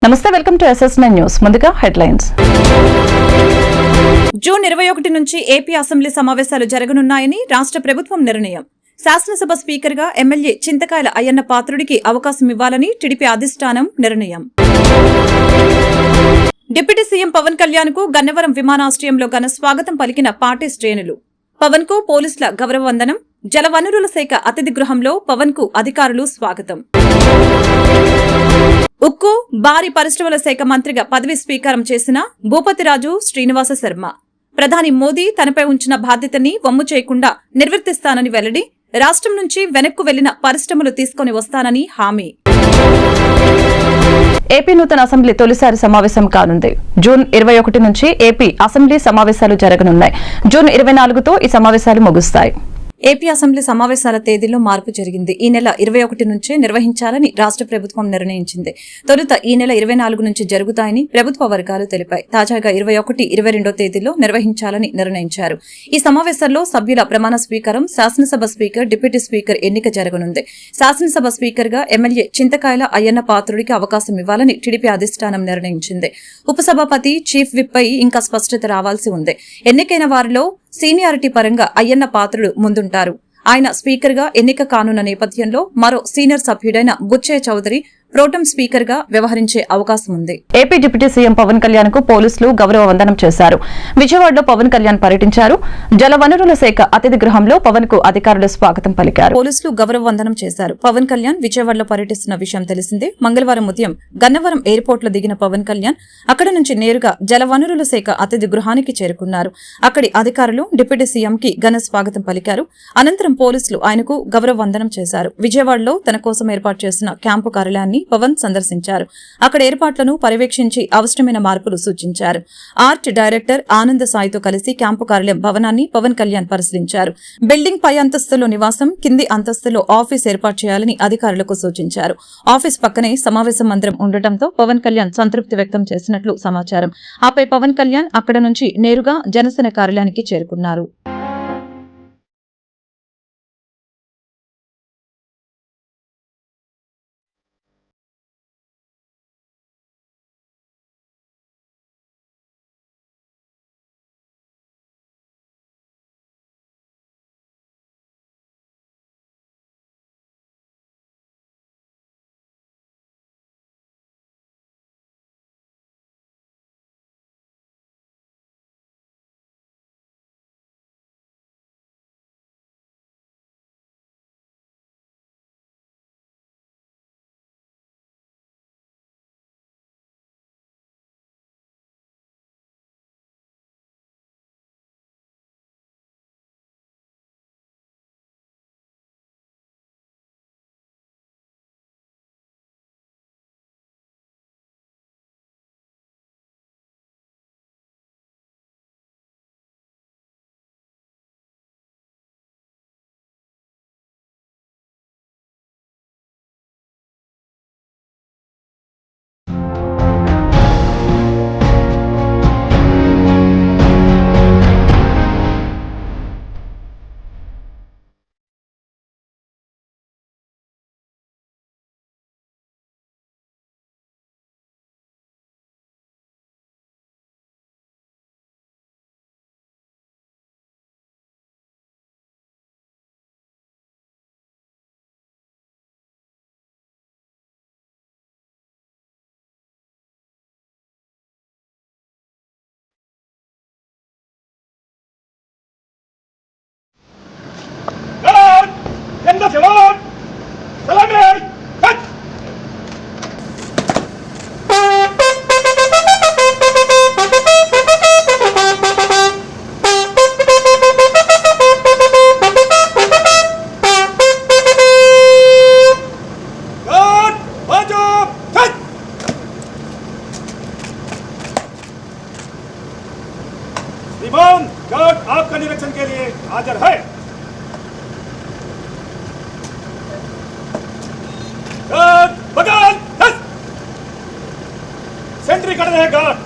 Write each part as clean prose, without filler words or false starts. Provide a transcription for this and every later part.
నమస్తే, welcome to SS9 news. ముందుగా headlines. June 21 నుంచి ఏపీ అసెంబ్లీ సమావేశాలు జరగనున్నాయని రాష్ట్ర ప్రభుత్వం నిర్ణయం. శాసనసభ స్పీకర్గా ఎమ్మెల్యే చింతకాయల అయ్యన్న పాత్రుడికి అవకాశం ఇవ్వాలని టీడీపీ అధిష్టానం నిర్ణయం. డిప్యూటీ సీఎం పవన్ కళ్యాణ్ కు గన్నవరం విమానాశ్రయంలో ఘన స్వాగతం పలికిన పార్టీ శ్రేణులు. పవన్ కు పోలీసుల గౌరవ వందనం. జలవనరుల శాఖ అతిథి గృహంలో పవన్ కు అధికారులు స్వాగతం. ఉక్కు, భారీ పరిశ్రమల శాఖ మంత్రిగా పదవి స్వీకారం చేసిన భూపతిరాజు శ్రీనివాస శర్మ. ప్రధాని మోదీ తనపై ఉంచిన బాధ్యతని వమ్ము చేయకుండా నిర్వర్తిస్తానని వెల్లడి. రాష్ట్రం నుంచి వెనక్కు వెళ్లిన పరిశ్రమలు తీసుకుని వస్తానని హామీ. ఏపీ నూతన అసెంబ్లీ తొలిసారి సమావేశం కానుంది. జూన్ 21 నుంచి ఏపీ అసెంబ్లీ సమావేశాలు జరగనున్నాయి. జూన్ 24తో ఈ సమావేశాలు ముగుస్తాయి. ఏపీ అసెంబ్లీ సమావేశాల తేదీలో మార్పు జరిగింది. ఈ నెల 21 నుంచే నిర్వహించాలని రాష్ట్ర ప్రభుత్వం నిర్ణయించింది. తొలుత ఈ నెల 24 నుంచి జరుగుతాయని ప్రభుత్వ వర్గాలు తెలిపాయి. తాజాగా 21, 22 తేదీలో నిర్వహించాలని నిర్ణయించారు. ఈ సమావేశాల్లో సభ్యుల ప్రమాణ స్వీకారం, శాసనసభ స్పీకర్, డిప్యూటీ స్పీకర్ ఎన్నిక జరగనుంది. శాసనసభ స్పీకర్గా ఎమ్మెల్యే చింతకాయల అయ్యన్న పాత్రుడికి అవకాశం ఇవ్వాలని టీడీపీ అధిష్టానం నిర్ణయించింది. ఉపసభాపతి, చీఫ్ విప్ పై ఇంకా స్పష్టత రావాల్సి ఉంది. ఎన్నికైన వారిలో సీనియారిటీ పరంగా అయ్యన్న పాత్రుడు ముందుంటారు. ఆయన స్పీకర్గా ఎన్నిక కానున్న నేపథ్యంలో మరో సీనియర్ సభ్యుడైన బుచ్చయ్య చౌదరి ప్రోటెం స్పీకర్ గా వ్యవహరించే అవకాశం ఉంది. AP deputy CM Pawan Kalyan కు పోలీసులు గౌరవ వందనం చేశారు. విజయవాడలో పవన్ కళ్యాణ్ పర్యటించారు. జలవనరుల శాఖ అతిథి గృహంలో పవన్ కు అధికారులు స్వాగతం పలికారు. పోలీసులు గౌరవ వందనం చేశారు. పవన్ కళ్యాణ్ విజయవాడలో పర్యటిస్తున్న విషయం తెలిసిందే. మంగళవారం ఉదయం గన్నవరం ఎయిర్పోర్ట్ లో దిగిన పవన్ కళ్యాణ్ అక్కడ నుంచి నేరుగా జలవనరుల శాఖ అతిథి గృహానికి చేరుకున్నారు. అక్కడి అధికారులు డిప్యూటీ సీఎం కి ఘన స్వాగతం పలికారు. అనంతరం పోలీసులు ఆయనకు గౌరవ వందనం చేశారు. విజయవాడలో తన కోసం ఏర్పాటు చేసిన క్యాంపు కార్యాలయాన్ని పవన్ సందర్శించారు. అక్కడ ఏర్పాట్లను పర్యవేక్షించి అవసరమైన మార్పులు సూచించారు. ఆర్ట్ డైరెక్టర్ ఆనంద సాయితో కలిసి క్యాంపు కార్యాలయం భవనాన్ని పవన్ కళ్యాణ్ పరిశీలించారు. బిల్డింగ్ పై అంతస్తులో నివాసం, కింది అంతస్తులో ఆఫీస్ ఏర్పాటు చేయాలని అధికారులకు సూచించారు. ఆఫీస్ పక్కనే సమావేశ మందిరం ఉండటంతో పవన్ కళ్యాణ్ సంతృప్తి వ్యక్తం చేసినట్లు సమాచారం. ఆపై పవన్ కళ్యాణ్ అక్కడ నుంచి నేరుగా జనసేన కార్యాలయానికి చేరుకున్నారు. श्रीमान, गार्ड आपका निरीक्षण के लिए हाजिर है। गार्ड बगल सेंट्री कर रहे हैं। गार्ड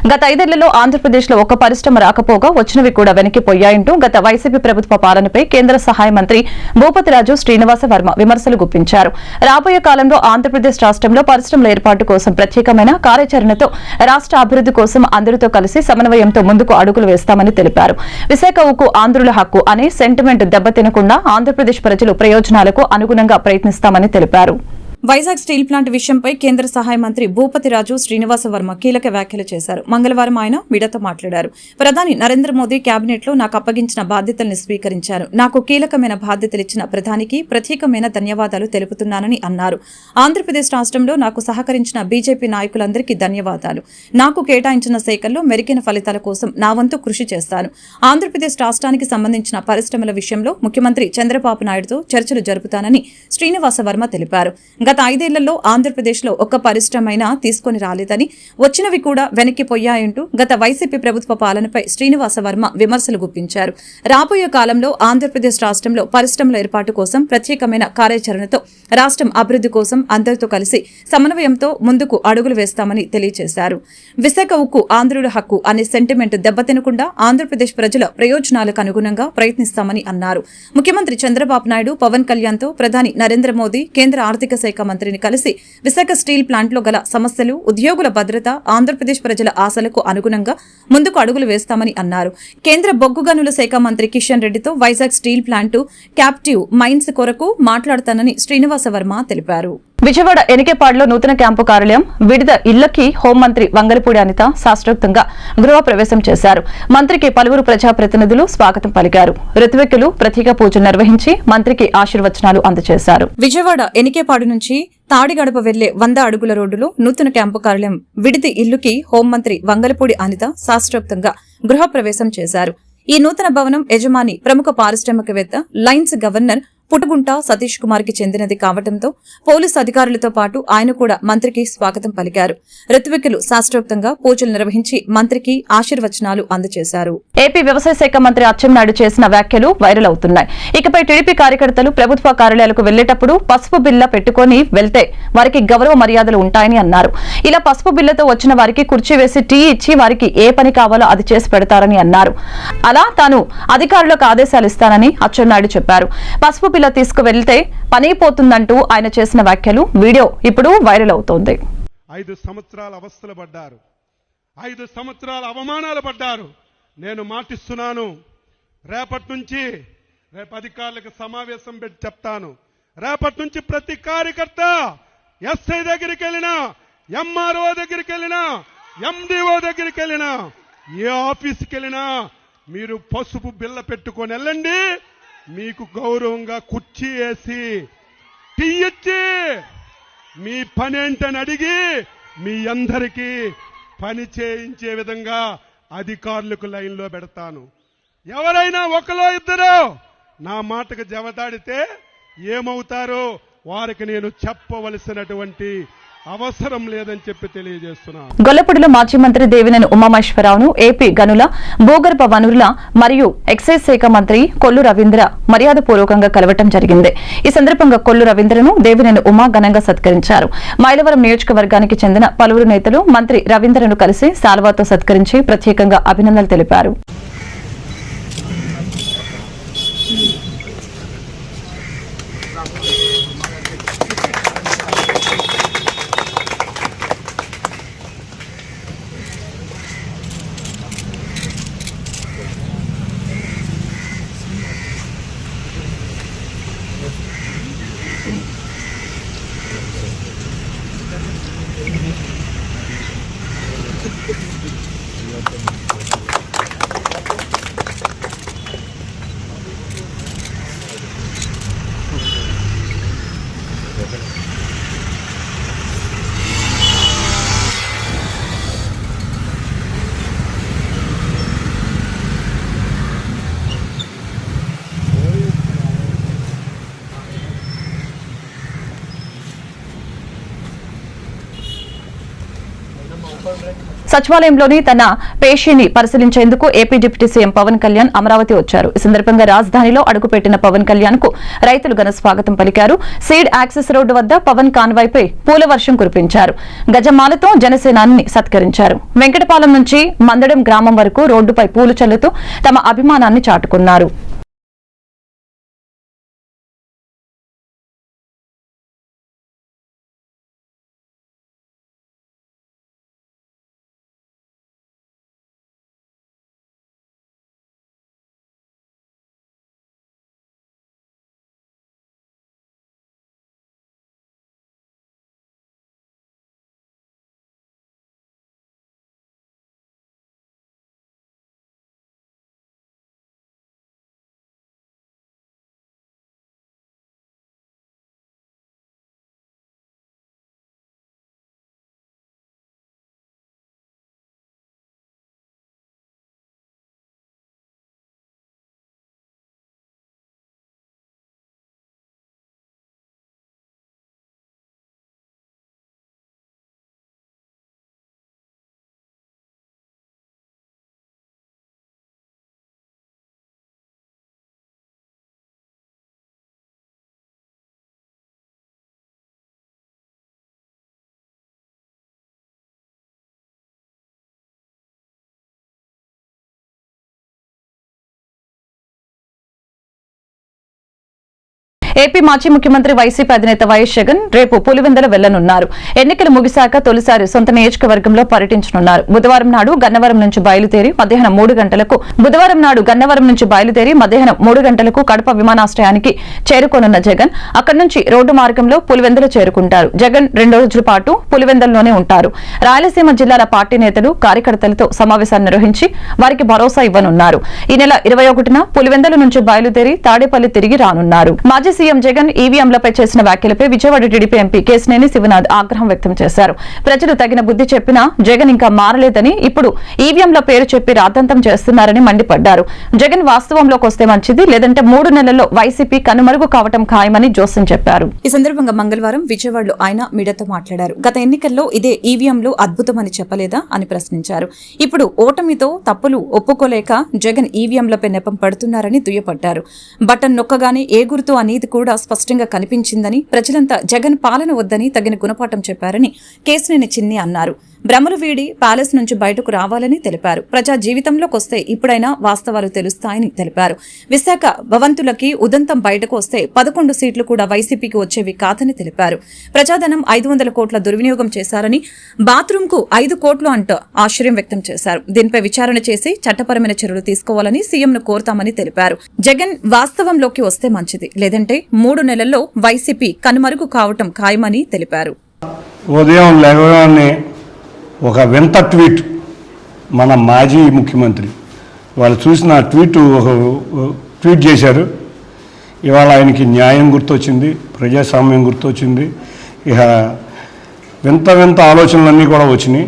గత 5 ఏళ్లలో ఆంధ్రప్రదేశ్లో ఒక్క పరిశ్రమ రాకపోగా వచ్చినవి కూడా వెనక్కిపోయాయంటూ గత వైసీపీ ప్రభుత్వ పాలనపై కేంద్ర సహాయ మంత్రి భూపతిరాజు శ్రీనివాస వర్మ విమర్శలు గుప్పించారు. రాబోయే కాలంలో ఆంధ్రప్రదేశ్ రాష్ట్రంలో పరిశ్రమల ఏర్పాటు కోసం ప్రత్యేకమైన కార్యాచరణతో రాష్ట్ర అభివృద్ధి కోసం అందరితో కలిసి సమన్వయంతో ముందుకు అడుగులు వేస్తామని తెలిపారు. విశాఖ ఉక్కు ఆంధ్రుల హక్కు అనే సెంటిమెంట్ దెబ్బతినకుండా ఆంధ్రప్రదేశ్ ప్రజలు ప్రయోజనాలకు అనుగుణంగా ప్రయత్నిస్తామని తెలిపారు. వైజాగ్ స్టీల్ ప్లాంట్ విషయంపై కేంద్ర సహాయ మంత్రి భూపతిరాజు శ్రీనివాస వర్మ కీలక వ్యాఖ్యలు చేశారు. మంగళవారం ఆయన మీడియాతో మాట్లాడారు. ప్రధాని నరేంద్ర మోదీ కేబినెట్లో నాకు అప్పగించిన బాధ్యతల్ని స్వీకరించారు. నాకు కీలకమైన బాధ్యతలిచ్చిన ప్రధానికి ప్రత్యేకమైన ధన్యవాదాలు తెలుపుతున్నానని అన్నారు. ఆంధ్రప్రదేశ్ రాష్ట్రంలో నాకు సహకరించిన బీజేపీ నాయకులందరికీ ధన్యవాదాలు. నాకు కేటాయించిన శాఖల్లో మెరుగైన ఫలితాల కోసం నా వంతు కృషి చేస్తాను. ఆంధ్రప్రదేశ్ రాష్ట్రానికి సంబంధించిన పరిశ్రమల విషయంలో ముఖ్యమంత్రి చంద్రబాబు నాయుడుతో చర్చలు జరుపుతానని శ్రీనివాస వర్మ తెలిపారు. గత 5 ఏళ్లలో ఆంధ్రప్రదేశ్లో ఒక్క పరిశ్రమైనా తీసుకొని రాలేదని, వచ్చినవి కూడా వెనక్కిపోయాయంటూ గత వైసీపీ ప్రభుత్వ పాలనపై శ్రీనివాస వర్మ విమర్శలు గుప్పించారు. రాబోయే కాలంలో ఆంధ్రప్రదేశ్ రాష్ట్రంలో పరిశ్రమల ఏర్పాటు కోసం ప్రత్యేకమైన కార్యాచరణతో రాష్ట్రం అభివృద్ధి కోసం అందరితో కలిసి సమన్వయంతో ముందుకు అడుగులు వేస్తామని తెలియజేశారు. విశాఖ ఉక్కు ఆంధ్రుల హక్కు అనే సెంటిమెంట్ దెబ్బతినకుండా ఆంధ్రప్రదేశ్ ప్రజల ప్రయోజనాలకు అనుగుణంగా ప్రయత్నిస్తామని అన్నారు. ముఖ్యమంత్రి చంద్రబాబు నాయుడు పవన్ కళ్యాణ్తో ప్రధాని నరేంద్ర మోదీ కేంద్ర ఆర్థిక శాఖ మంత్రిని కలిసి విశాఖ స్టీల్ ప్లాంట్లో గల సమస్యలు, ఉద్యోగుల భద్రత, ఆంధ్రప్రదేశ్ ప్రజల ఆశలకు అనుగుణంగా ముందుకు అడుగులు వేస్తామని అన్నారు. కేంద్ర బొగ్గు గనుల శాఖ మంత్రి కిషన్ రెడ్డితో Vizag steel plant captive mines కొరకు మాట్లాడతానని శ్రీనివాస వర్మ తెలిపారు. విజయవాడ ఎనికేపాడులో నూతన క్యాంపు కార్యాలయం విడిద ఇళ్లకి హోంమంత్రి వంగలపూడి అనిత శాస్త్రోక్తంగా గృహప్రవేశం చేశారు. మంత్రికి పలువురు ప్రజాప్రతినిధులు స్వాగతం పలికారు. ఋత్విక్కులు ప్రత్యేక పూజలు నిర్వహించి మంత్రికి ఆశీర్వచనాలు అందజేశారు. విజయవాడ ఎనికేపాడు నుంచి తాడిగడప వెళ్లే 100 అడుగుల రోడ్డులో నూతన క్యాంపు కార్యాలయం విడిది ఇల్లుకి హోంమంత్రి వంగలపూడి అనిత శాస్త్రోక్తంగా గృహప్రవేశం చేశారు. ఈ నూతన భవనం యజమాని ప్రముఖ పారిశ్రామికవేత్త లైన్స్ గవర్నర్ పుటగుంట సతీష్ కుమార్ కి చెందినది కావడంతో పోలీసు అధికారులతో పాటు ఆయన కూడా మంత్రికి స్వాగతం పలికారు. ఋత్విక్కులు శాస్త్రోక్తంగా పూజలు నిర్వహించి మంత్రికి ఆశీర్వచనాలు అందజేశారు. ఏపీ వ్యవసాయ శాఖ మంత్రి అచ్చెన్నాయుడు చేసిన వ్యాఖ్యలు వైరల్ అవుతున్నాయి. ఇకపై టీడీపీ కార్యకర్తలు ప్రభుత్వ కార్యాలయాలకు వెళ్లేటప్పుడు పసుపు బిల్ల పెట్టుకుని వెళ్తే వారికి గౌరవ మర్యాదలు ఉంటాయని అన్నారు. ఇలా పసుపు బిల్లతో వచ్చిన వారికి కుర్చీ వేసి టీ ఇచ్చి వారికి ఏ పని కావాలో అది చేసి పెడతారని అన్నారు. అలా తాను అధికారులకు ఆదేశాలు ఇస్తానని అచ్చెన్నాయుడు చెప్పారు. పసుపు బిల్ల తీసుకువెళ్తే పనైపోతుందంటూ ఆయన చేసిన వ్యాఖ్యలు వీడియో ఇప్పుడు వైరల్ అవుతోంది. 5 సంవత్సరాల అవస్థలు పడ్డారు, 5 సంవత్సరాల అవమానాలు పడ్డారు. నేను మాటిస్తున్నాను, రేపటి నుంచి అధికారులకు సమావేశం పెట్టి చెప్తాను. రేపటి నుంచి ప్రతి కార్యకర్త ఎస్ఐ దగ్గరికి వెళ్ళినా, ఎంఆర్ఓ దగ్గరికి వెళ్ళినా, ఎండిఓ దగ్గరికి వెళ్ళినా, ఏ ఆఫీస్కి వెళ్ళినా మీరు పసుపు బిల్ల పెట్టుకొని వెళ్ళండి. మీకు గౌరవంగా కుర్చీ వేసి టీ ఇచ్చి మీ పని ఏంటని అడిగి మీ అందరికీ పని చేయించే విధంగా అధికారులకు లైన్లో పెడతాను. ఎవరైనా ఒకలో ఇద్దరు నా మాటకు జవదాడితే ఏమవుతారో వారికి నేను చెప్పవలసినటువంటి అవసరం లేదని చెప్పి తెలియజేస్తున్నాను. గొల్లపూడిలో మాజీ మంత్రి దేవినేని ఉమామహేశ్వరరావును ఏపీ గనుల, భూగర్భ వనరుల మరియు ఎక్సైజ్ శాఖ మంత్రి కొల్లు రవీంద్ర మర్యాదపూర్వకంగా కలవటం జరిగింది. ఈ సందర్భంగా కొల్లు రవీంద్రను దేవినేని ఉమా ఘనంగా సత్కరించారు. మైలవరం నియోజకవర్గానికి చెందిన పలువురు నేతలు మంత్రి రవీంద్రను కలిసి శాల్వాతో సత్కరించి ప్రత్యేకంగా అభినందనలు తెలిపారు. సచివాలయంలోని తన పేషీని పరిశీలించేందుకు AP deputy CM Pawan Kalyan Amaravati వచ్చారు. ఈ సందర్భంగా రాజధానిలో అడుగుపెట్టిన పవన్ కళ్యాణ్ కు రైతులు ఘన స్వాగతం పలికారు. సీడ్ యాక్సెస్ రోడ్డు వద్ద పవన్ కాన్వాయ్పై పూల వర్షం కురిపించారు. గజమాలతో జనసేనాని సత్కరించారు. వెంకటపాలెం నుంచి మందడం గ్రామం వరకు రోడ్డుపై పూలు చల్లుతూ తమ అభిమానాన్ని చాటుకున్నారు. ఏపీ మాజీ ముఖ్యమంత్రి వైసీపీ అధినేత వైఎస్ జగన్ రేపు పులివెందుల వెళ్లనున్నారు. ఎన్నికలు ముగిశాక తొలిసారి సొంత నియోజకవర్గంలో పర్యటించనున్నారు. బుధవారం నాడు గన్నవరం నుంచి బయలుదేరి మధ్యాహ్నం 3 గంటలకు కడప విమానాశ్రయానికి చేరుకోనున్న జగన్ అక్కడి నుంచి రోడ్డు మార్గంలో పులివెందులు చేరుకుంటారు. జగన్ 2 రోజుల పాటు పులివెందుల్లోనే ఉంటారు. రాయలసీమ జిల్లాల పార్టీ నేతలు కార్యకర్తలతో సమావేశాన్ని నిర్వహించి వారికి భరోసా ఇవ్వనున్నారు. ఈ నెల 21న పులివెందుల నుంచి బయలుదేరి తాడేపల్లి తిరిగి రానున్నారు. మాజీ సీఎం జగన్ ఈవీఎంలపై చేసిన వ్యాఖ్యలపై విజయవాడ టీడీపీ ఎంపీ కేశినేని శివనాథ్ ఆగ్రహం వ్యక్తం చేశారు. ప్రజలు తగిన బుద్ధి చెప్పినా జగన్ ఇంకా మారలేదని, ఇప్పుడు ఈవీఎంల పేరు చెప్పి రాద్ధాంతం చేస్తున్నారని మండిపడ్డారు. జగన్ వాస్తవంలోకి వస్తే మంచిది, లేదంటే 3 నెలల్లో వైసీపీ కనుమరుగు కావటం ఖాయమని జోస్యం చెప్పారు. ఈ సందర్భంగా మంగళవారం విజయవాడలో ఆయన మీడియాతో మాట్లాడారు. గత ఎన్నికల్లో ఇదే ఈవీఎంలు అద్భుతమని చెప్పలేదా అని ప్రశ్నించారు. ఇప్పుడు ఓటమితో తప్పులు ఒప్పుకోలేక జగన్ ఈవీఎంలపై నెపం పడుతున్నారని దుయ్యపట్టారు. బటన్ నొక్కగానే ఏ గుర్తు అనేది కూడా స్పష్టంగా కనిపించిందని, ప్రజలంతా జగన్ పాలన వద్దని తగిన గుణపాఠం చెప్పారని కేశినేని చిన్ని అన్నారు. భ్రమలు వీడి ప్యాలెస్ నుంచి బయటకు రావాలని తెలిపారు. ప్రజా జీవితంలోకి వస్తే ఇప్పుడైనా వాస్తవాలు తెలుస్తాయని తెలిపారు. విశాఖ భవంతులకి ఉదంతం బయటకు వస్తే 11 సీట్లు కూడా వైసీపీకి వచ్చేవి కాదని తెలిపారు. ప్రజాధనం 500 కోట్ల దుర్వినియోగం చేశారని, బాత్రూమ్ కు 5 కోట్లు అంటూ ఆశ్చర్యం వ్యక్తం చేశారు. దీనిపై విచారణ చేసి చట్టపరమైన చర్యలు తీసుకోవాలని సీఎంను కోరుతామని తెలిపారు. జగన్ వాస్తవంలోకి వస్తే మంచిది, లేదంటే 3 నెలల్లో వైసీపీ కనుమరుగు కావటం ఖాయమని తెలిపారు. ఉదయం లేవగానే ఒక వింత ట్వీట్ మన మాజీ ముఖ్యమంత్రి వాళ్ళు చూసిన ట్వీట్ చేశారు. ఇవాళ ఆయనకి న్యాయం గుర్తొచ్చింది, ప్రజాస్వామ్యం గుర్తొచ్చింది. ఇక వింత ఆలోచనలన్నీ కూడా వచ్చినాయి.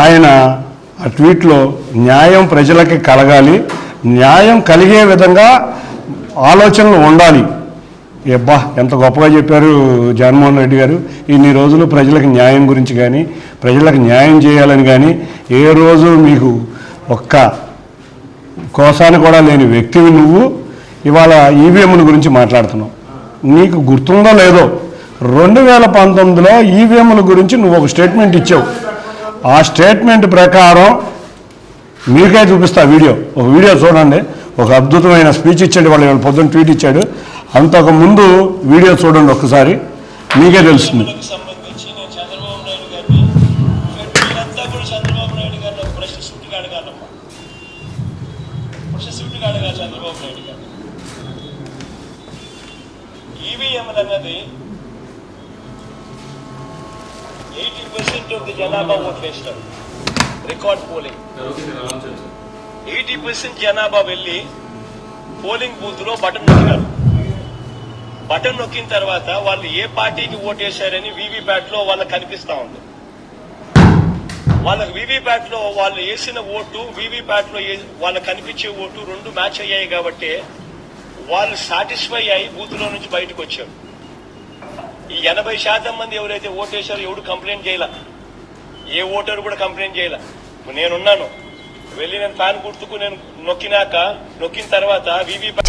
ఆయన ఆ ట్వీట్లో న్యాయం ప్రజలకి కలగాలి, న్యాయం కలిగే విధంగా ఆలోచనలు ఉండాలి. అబ్బా ఎంత గొప్పగా చెప్పారు జగన్మోహన్ రెడ్డి గారు. ఇన్ని రోజులు ప్రజలకు న్యాయం గురించి కానీ, ప్రజలకు న్యాయం చేయాలని కానీ ఏ రోజు మీకు ఒక్క కోసాన్ని కూడా లేని వ్యక్తివి నువ్వు ఇవాళ ఈవీఎంల గురించి మాట్లాడుతున్నావు. నీకు గుర్తుందో లేదో 2019లో ఈవీఎంల గురించి నువ్వు ఒక స్టేట్మెంట్ ఇచ్చావు. ఆ స్టేట్మెంట్ ప్రకారం మీకే చూపిస్తా ఒక వీడియో చూడండి. ఒక అద్భుతమైన స్పీచ్ ఇచ్చాడు వాళ్ళు పొద్దున్న ట్వీట్ ఇచ్చాడు. అంతకు ముందు వీడియో చూడండి ఒక్కసారి, మీకే తెలుస్తుంది. ఈవీఎంలు అన్నది 80% ఆఫ్ ది జనాభా ఓట్లు వేస్తారు. రికార్డ్ పోలింగ్ 80% జనాభా వెళ్ళి పోలింగ్ బూత్ లో బటన్ నొక్కినారు. బటన్ నొక్కిన తర్వాత వాళ్ళు ఏ పార్టీకి ఓటేశారని వీవీప్యాట్ లో వాళ్ళకి కనిపిస్తా ఉంది. వాళ్ళకి వీవీప్యాట్ లో వాళ్ళు వేసిన ఓటు, వీవీప్యాట్ లో వాళ్ళకి కనిపించే ఓటు 2 మ్యాచ్ అయ్యాయి కాబట్టి వాళ్ళు సాటిస్ఫై అయ్యి బూత్ లో నుంచి బయటకు వచ్చారు. ఈ 80% మంది ఎవరైతే ఓటేశారో ఎవడు కంప్లైంట్ చేయాల. ఏ ఓటరు కూడా కంప్లైంట్ చేయాల. నేనున్నాను, వెళ్ళి నేను ఫ్యాన్ గుర్తుకు నేను నొక్కిన తర్వాత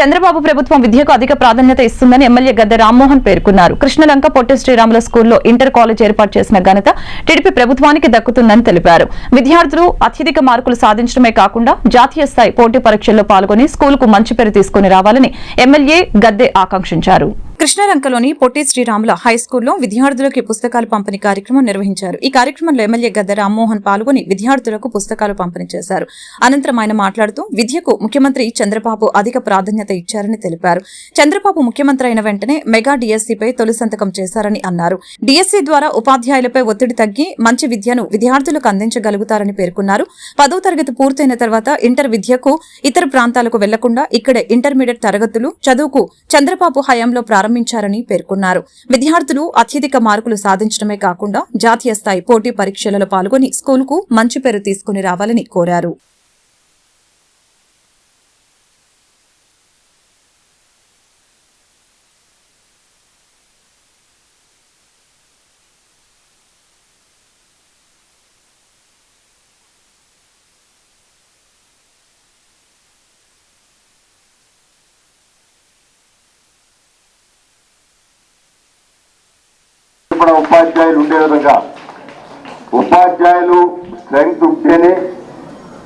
చంద్రబాబు ప్రభుత్వం విద్యకు అధిక ప్రాధాన్యత ఇస్తుందని ఎమ్మెల్యే గద్దె రామ్మోహన్ పేర్కొన్నారు. కృష్ణలంక పొట్టి శ్రీరాముల స్కూల్లో ఇంటర్ కాలేజ్ ఏర్పాటు చేసిన ఘనత టీడీపీ ప్రభుత్వానికి దక్కుతుందని తెలిపారు. విద్యార్థులు అత్యధిక మార్కులు సాధించడమే కాకుండా జాతీయ స్థాయి పోటీ పరీక్షల్లో పాల్గొని స్కూలుకు మంచి పేరు తీసుకుని రావాలని ఎమ్మెల్యే గద్దె ఆకాంక్షించారు. కృష్ణలంకలోని పొట్టి శ్రీరాముల హైస్కూల్లో విద్యార్థులకు పుస్తకాలు పంపిణీ కార్యక్రమం నిర్వహించారు. ఈ కార్యక్రమంలో ఎమ్మెల్యే గద్దె రామ్మోహన్ పాల్గొని విద్యార్థులకు పుస్తకాలు పంపిణీ చేశారు. అనంతరం ఆయన మాట్లాడుతూ విద్యకు ముఖ్యమంత్రి చంద్రబాబు అధిక ప్రాధాన్యత ఇచ్చారని తెలిపారు. చంద్రబాబు ముఖ్యమంత్రి అయిన వెంటనే మెగా డిఎస్సీపై తొలి సంతకం చేశారని అన్నారు. డిఎస్సీ ద్వారా ఉపాధ్యాయులపై ఒత్తిడి తగ్గి మంచి విద్యను విద్యార్థులకు అందించగలుగుతారని పేర్కొన్నారు. 10వ తరగతి పూర్తయిన తర్వాత ఇంటర్ విద్యకు ఇతర ప్రాంతాలకు వెళ్లకుండా ఇక్కడే ఇంటర్మీడియట్ తరగతులు చదువుకు చంద్రబాబు హయాంలో ప్రారంభించారని పేర్కొన్నారు. విద్యార్థులు అత్యధిక మార్కులు సాధించడమే కాకుండా జాతీయ స్థాయి పోటీ పరీక్షలలో పాల్గొని స్కూలుకు మంచి పేరు తీసుకుని రావాలని కోరారు. ఉపాధ్యాయులు ఉండే విధంగా ఉపాధ్యాయులు స్ట్రెంగ్త్ ఉంటేనే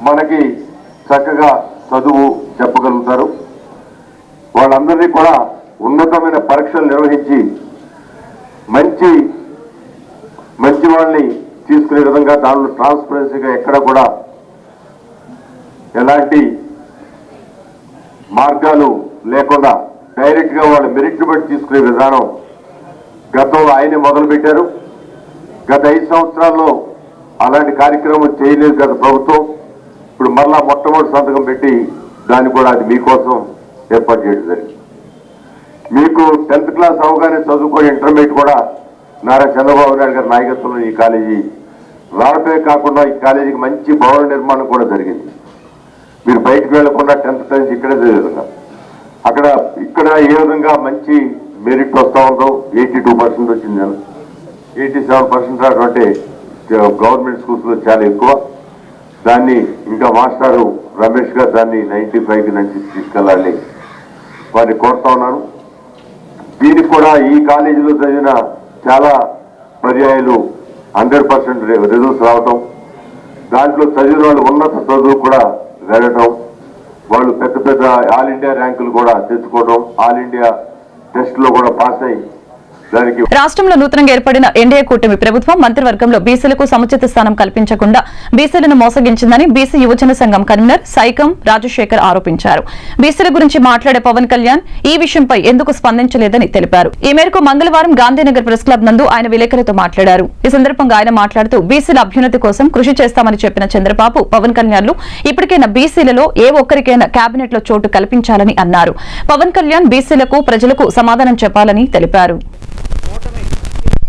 మనకి చక్కగా చదువు చెప్పగలుగుతారు. వాళ్ళందరినీ కూడా ఉన్నతమైన పరీక్షలు నిర్వహించి మంచి వాళ్ళని తీసుకునే విధంగా దానిలో ట్రాన్స్పరెన్సీగా ఎక్కడ కూడా ఎలాంటి మార్గాలు లేకుండా డైరెక్ట్గా వాళ్ళ మెరిట్ బట్టి తీసుకునే విధానం గతంలో ఆయనే మొదలుపెట్టారు. గత 5 సంవత్సరాల్లో అలాంటి కార్యక్రమం చేయలేదు గత ప్రభుత్వం. ఇప్పుడు మరలా మొట్టమొదటి సంతకం పెట్టి దాన్ని కూడా అది మీకోసం ఏర్పాటు చేయడం జరిగింది. మీకు 10th క్లాస్ అవగానే చదువుకొని ఇంటర్మీడియట్ కూడా నారా చంద్రబాబు నాయుడు గారి నాయకత్వంలో ఈ కాలేజీ రావటమే కాకుండా ఈ కాలేజీకి మంచి భవన నిర్మాణం కూడా జరిగింది. మీరు బయటకు వెళ్లకుండా 10th క్లాస్ ఇక్కడే విధంగా ఇక్కడ ఏ విధంగా మంచి మెరిట్ వస్తూ ఉందో 82% వచ్చింది, 87% రావటం గవర్నమెంట్ స్కూల్స్లో చాలా ఎక్కువ. దాన్ని ఇంకా మాస్టారు రమేష్ గారు దాన్ని 95కి 96 తీసుకెళ్ళాలని వారిని కోరుతా ఉన్నాను. దీనికి కూడా ఈ కాలేజీలో చదివిన చాలా పర్యాయాలు 100% రిజల్ట్స్ రావటం, దాంట్లో చదివిన వాళ్ళు ఉన్నత చదువు కూడా వెళ్ళటం, వాళ్ళు పెద్ద ఆల్ ఇండియా ర్యాంకులు కూడా తెచ్చుకోవడం, ఆల్ ఇండియా టెస్ట్ లో కూడా పాస్ అయ్యి రాష్ట్రంలో నూతనంగా ఏర్పడిన ఎన్డీఏ కూటమి ప్రభుత్వం మంత్రివర్గంలో బీసీలకు సముచిత స్థానం కల్పించకుండా బీసీలను మోసగించిందని బీసీ యువజన సంఘం కన్వీనర్ సైకం రాజశేఖర్ ఆరోపించారు. బీసీల గురించి మాట్లాడే పవన్ కళ్యాణ్ ఈ విషయంపై ఎందుకు స్పందించలేదని తెలిపారు. ఈ మేరకు మంగళవారం గాంధీనగర్ ప్రెస్ క్లబ్ నందు ఆయన విలేకరులతో మాట్లాడారు. ఈ సందర్భంగా ఆయన మాట్లాడుతూ బీసీల అభ్యున్నతి కోసం కృషి చేస్తామని చెప్పిన చంద్రబాబు పవన్ కళ్యాణ్లు ఇప్పటికైనా బీసీలలో ఏ ఒక్కరికైనా కేబినెట్ లో చోటు కల్పించాలని అన్నారు. పవన్ కళ్యాణ్ బీసీలకు ప్రజలకు సమాధానం చెప్పాలని తెలిపారు.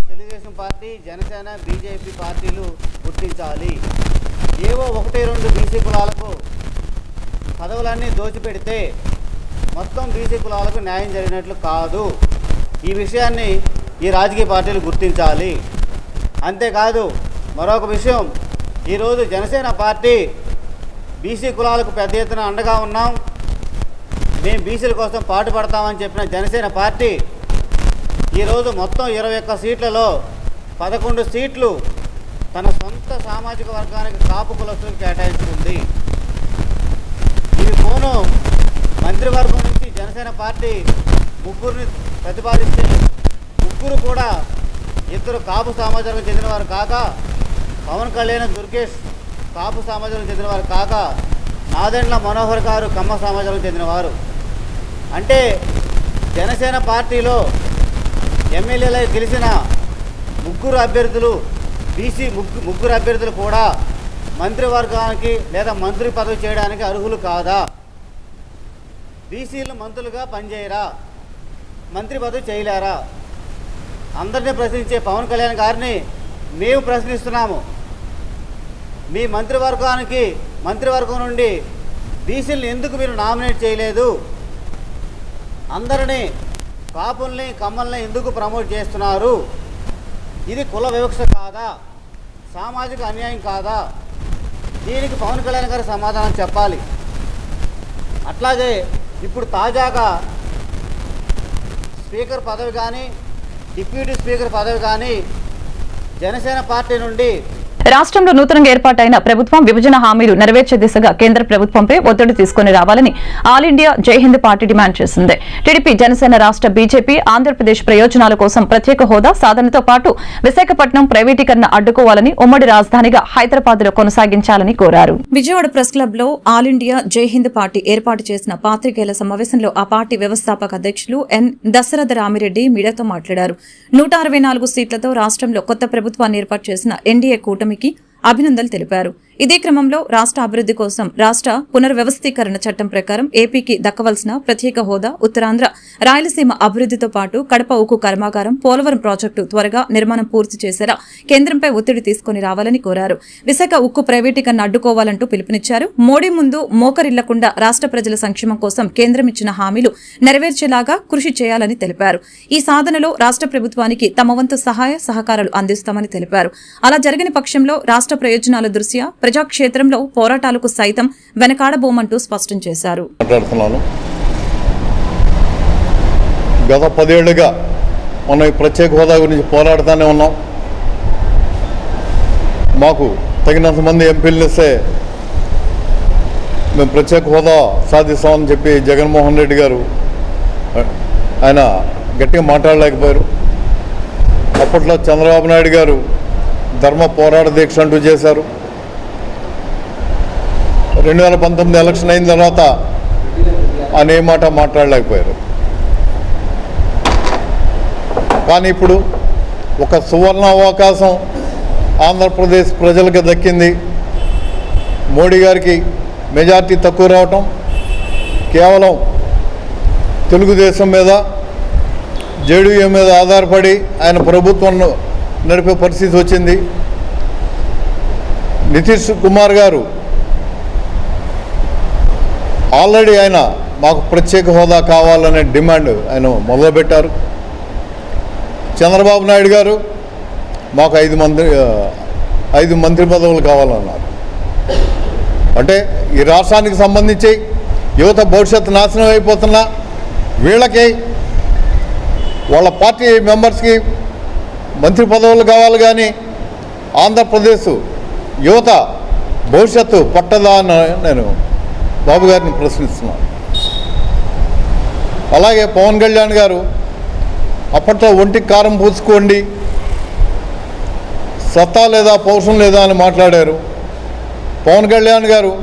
తెలుగుదేశం పార్టీ, జనసేన, బీజేపీ పార్టీలు గుర్తించాలి. ఏవో 1-2 బీసీ కులాలకు పదవులన్నీ దోచిపెడితే మొత్తం బీసీ కులాలకు న్యాయం జరిగినట్లు కాదు. ఈ విషయాన్ని ఈ రాజకీయ పార్టీలు గుర్తించాలి. అంతేకాదు మరొక విషయం, ఈరోజు జనసేన పార్టీ బీసీ కులాలకు పెద్ద ఎత్తున అండగా ఉన్నాం, మేము బీసీల కోసం పాటుపడతామని చెప్పిన జనసేన పార్టీ ఈరోజు మొత్తం 21 సీట్లలో 11 సీట్లు తన సొంత సామాజిక వర్గానికి కాపు కులస్తులకు కేటాయించుకుంది. ఇది పోను మంత్రివర్గం నుంచి జనసేన పార్టీ 3 ప్రతిపాదిస్తే 3 కూడా 2 కాపు సమాజానికి చెందినవారు కాక, పవన్ కళ్యాణ్ దుర్గేష్ కాపు సమాజానికి చెందినవారు కాక, నాదెండ్ల మనోహర్ గారు కమ్మ సమాజానికి చెందినవారు. అంటే జనసేన పార్టీలో ఎమ్మెల్యేలు గెలిచిన 3 అభ్యర్థులు, బీసీ 3 అభ్యర్థులు కూడా మంత్రివర్గానికి లేదా మంత్రి పదవి చేయడానికి అర్హులు కాదా? బీసీలు మంత్రులుగా పనిచేయరా? మంత్రి పదవి చేయలేరా? అందరినీ ప్రశ్నించే పవన్ కళ్యాణ్ గారిని మేము ప్రశ్నిస్తున్నాము. మీ మంత్రివర్గం నుండి బీసీలను ఎందుకు మీరు నామినేట్ చేయలేదు? అందరినీ కాపుల్ని, కమ్మల్ని ఎందుకు ప్రమోట్ చేస్తున్నారు? ఇది కుల వివక్ష కాదా? సామాజిక అన్యాయం కాదా? దీనికి పవన్ కళ్యాణ్ గారు సమాధానం చెప్పాలి. అట్లాగే ఇప్పుడు తాజాగా స్పీకర్ పదవి కానీ డిప్యూటీ స్పీకర్ పదవి కానీ జనసేన పార్టీ నుండి రాష్ట్రంలో నూతనంగా ఏర్పాటైన ప్రభుత్వం విభజన హామీలు నెరవేర్చే దిశగా కేంద్ర ప్రభుత్వంపై ఒత్తిడి తీసుకుని రావాలని ఆల్ ఇండియా జై హింద్ పార్టీ డిమాండ్ చేసింది. టీడీపీ, జనసేన, రాష్ట్ర బీజేపీ ఆంధ్రప్రదేశ్ ప్రయోజనాల కోసం ప్రత్యేక హోదా సాధనతో పాటు విశాఖపట్నం ప్రైవేటీకరణ అడ్డుకోవాలని, ఉమ్మడి రాజధానిగా హైదరాబాద్ లో కొనసాగించాలని కోరారు. విజయవాడ ప్రెస్ క్లబ్ లో ఆల్ ఇండియా జై హింద్ పార్టీ ఏర్పాటు చేసిన పాత్రికేయుల సమావేశంలో ఆ పార్టీ వ్యవస్థాపక అధ్యక్షులు ఎన్ దశరథ రామిరెడ్డి మీడియాతో మాట్లాడారు. 164 సీట్లతో రాష్ట్రంలో కొత్త ప్రభుత్వాన్ని ఏర్పాటు చేసిన ఎన్డీఏ కూటమికి అభినందనలు తెలిపారు. ఇదే క్రమంలో రాష్ట్ర అభివృద్ధి కోసం రాష్ట్ర పునర్వ్యవస్థీకరణ చట్టం ప్రకారం ఏపీకి దక్కవలసిన ప్రత్యేక హోదా, ఉత్తరాంధ్ర, రాయలసీమ అభివృద్ధితో పాటు కడప ఉక్కు కర్మాగారం, పోలవరం ప్రాజెక్టు త్వరగా నిర్మాణం పూర్తి చేసేలా కేంద్రంపై ఒత్తిడి తీసుకుని రావాలని కోరారు. విశాఖ ఉక్కు ప్రైవేటీకరణ అడ్డుకోవాలంటూ పిలుపునిచ్చారు. మోడీ ముందు మోకరిల్లకుండా రాష్ట్ర ప్రజల సంక్షేమం కోసం కేంద్రం ఇచ్చిన హామీలు నెరవేర్చేలాగా కృషి చేయాలని తెలిపారు. ఈ సాధనలో రాష్ట్ర ప్రభుత్వానికి తమ వంతు సహాయ సహకారాలు అందిస్తామని తెలిపారు. అలా జరగని పక్షంలో రాష్ట్ర ప్రయోజనాల దృష్ట్యా ప్రజాక్షేత్రంలో పోరాటాలకు సైతం వెనకాడబోమంటూ స్పష్టం చేశారు. గత 10 ఏళ్లుగా మనం ఈ ప్రత్యేక హోదా గురించి పోరాడుతూనే ఉన్నాం. మాకు తగినంత మంది ఎంపీలు ఇస్తే మేము ప్రత్యేక హోదా సాధిస్తామని చెప్పి జగన్మోహన్ రెడ్డి గారు ఆయన గట్టిగా మాట్లాడలేకపోయారు. అప్పట్లో చంద్రబాబు నాయుడు గారు ధర్మ పోరాట దీక్ష అంటూ చేశారు. 2019 ఎలక్షన్ అయిన తర్వాత ఆయన ఏ మాట మాట్లాడలేకపోయారు. కానీ ఇప్పుడు ఒక సువర్ణ అవకాశం ఆంధ్రప్రదేశ్ ప్రజలకు దక్కింది. మోడీ గారికి మెజార్టీ తక్కువ రావటం కేవలం తెలుగుదేశం మీద, జేడీయూ మీద ఆధారపడి ఆయన ప్రభుత్వం నడిపే పరిస్థితి వచ్చింది. నితీష్ కుమార్ గారు ఆల్రెడీ ఆయన మాకు ప్రత్యేక హోదా కావాలనే డిమాండ్ ఆయన మొదలుపెట్టారు. చంద్రబాబు నాయుడు గారు మాకు 5 మంత్రి పదవులు కావాలన్నారు. అంటే ఈ రాష్ట్రానికి సంబంధించి యువత భవిష్యత్తు నాశనం అయిపోతున్నా వీళ్ళకి వాళ్ళ పార్టీ మెంబర్స్కి మంత్రి పదవులు కావాలి, కానీ ఆంధ్రప్రదేశ్ యువత భవిష్యత్తు పట్టదా అని నేను బాబు గారిని ప్రశ్నిస్తున్నాను. అలాగే పవన్ కళ్యాణ్ గారు అప్పట్లో ఒంటికి కారం పూసుకోండి, సత్తా లేదా పౌరుషం లేదా అని మాట్లాడారు. పవన్ కళ్యాణ్ గారు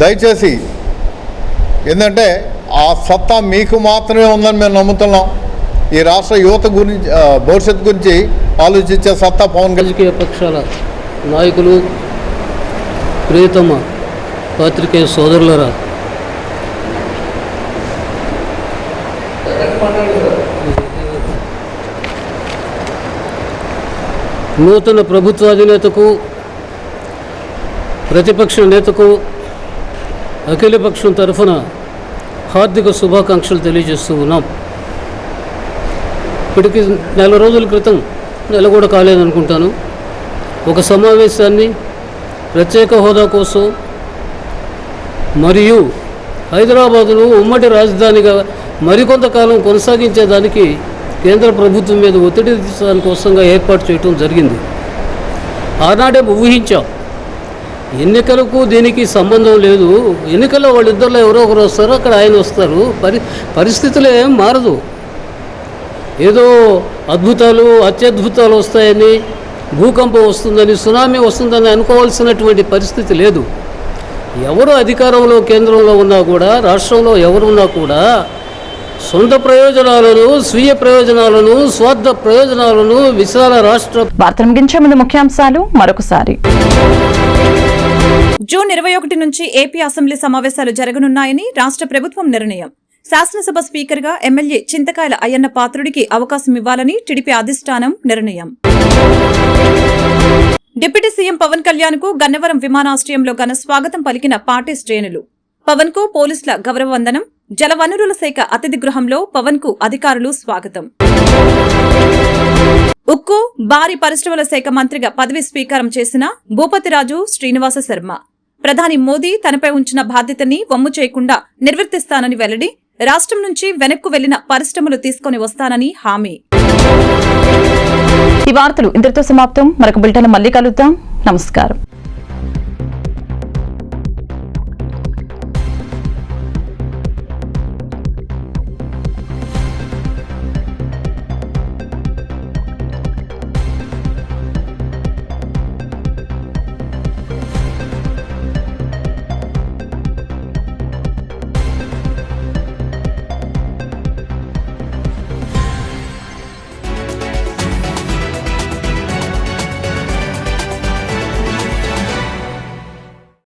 దయచేసి ఏంటంటే ఆ సత్తా మీకు మాత్రమే ఉందని మేము నమ్ముతున్నాం. ఈ రాష్ట్ర యువత గురించి భవిష్యత్తు గురించి ఆలోచించే సత్తా పవన్ రాజకీయ పక్షాల నాయకులు, ప్రియతమ పాత్రికేయ సోదరులరా, నూతన ప్రభుత్వాధినేతకు, ప్రతిపక్ష నేతకు అఖిలపక్షం తరఫున హార్దిక శుభాకాంక్షలు తెలియజేస్తూ ఉన్నాం. ఇప్పటికి 4 రోజుల క్రితం, నెల కూడా కాలేదనుకుంటాను, ఒక సమావేశాన్ని ప్రత్యేక హోదా కోసం మరియు హైదరాబాదును ఉమ్మడి రాజధానిగా మరికొంతకాలం కొనసాగించేదానికి కేంద్ర ప్రభుత్వం మీద ఒత్తిడి తీసుకోవడం కోసంగా ఏర్పాటు చేయడం జరిగింది. ఆనాడే ఊహించాం ఎన్నికలకు దీనికి సంబంధం లేదు, ఎన్నికల్లో వాళ్ళిద్దరిలో ఎవరో ఒకరు వస్తారు, అక్కడ ఆయన వస్తారు, పరిస్థితులు ఏం మారదు. ఏదో అద్భుతాలు అత్యద్భుతాలు వస్తాయని, భూకంపం వస్తుందని, సునామీ వస్తుందని అనుకోవాల్సినటువంటి పరిస్థితి లేదు. ఎవరు అధికారంలో కేంద్రంలో ఉన్నా కూడా, రాష్ట్రంలో ఎవరున్నా కూడా సొంత ప్రయోజనాలను, స్వీయ ప్రయోజనాలను, స్వార్థ ప్రయోజనాలను విశాల రాష్ట్ర వార్తలు ముగించే ముందు ముఖ్యాంశాలు మరొకసారి. జూన్ 21 నుంచి ఏపీ అసెంబ్లీ సమావేశాలు జరగనున్నాయని రాష్ట్ర ప్రభుత్వం నిర్ణయం. శాసనసభ స్పీకర్గా ఎమ్మెల్యే చింతకాయల అయ్యన్న పాత్రుడికి అవకాశం ఇవ్వాలని టీడీపీ అధిష్టానం నిర్ణయం. డిప్యూటీ సీఎం పవన్ కళ్యాణ్ కు గన్నవరం విమానాశ్రయంలో ఘన స్వాగతం పలికిన పార్టీ శ్రేణులు. పవన్ కు పోలీసుల గౌరవ వందనం. జలవనరుల శాఖ అతిథి గృహంలో పవన్ కు అధికారులు స్వాగతం. ఉక్కు, భారీ పరిశ్రమల శాఖ మంత్రిగా పదవి స్వీకారం చేసిన భూపతిరాజు శ్రీనివాస శర్మ. ప్రధాని మోదీ తనపై ఉంచిన బాధ్యతని వమ్ము చేయకుండా నిర్వర్తిస్తానని వెల్లడి. రాష్ట్రం నుంచి వెనక్కు వెళ్లిన పరిశ్రమలు తీసుకుని వస్తానని హామీ. ఈ వార్తలు ఇంతటితో సమాప్తం. మరొక బులెటిన్ మళ్ళీ కలుద్దాం. నమస్కారం.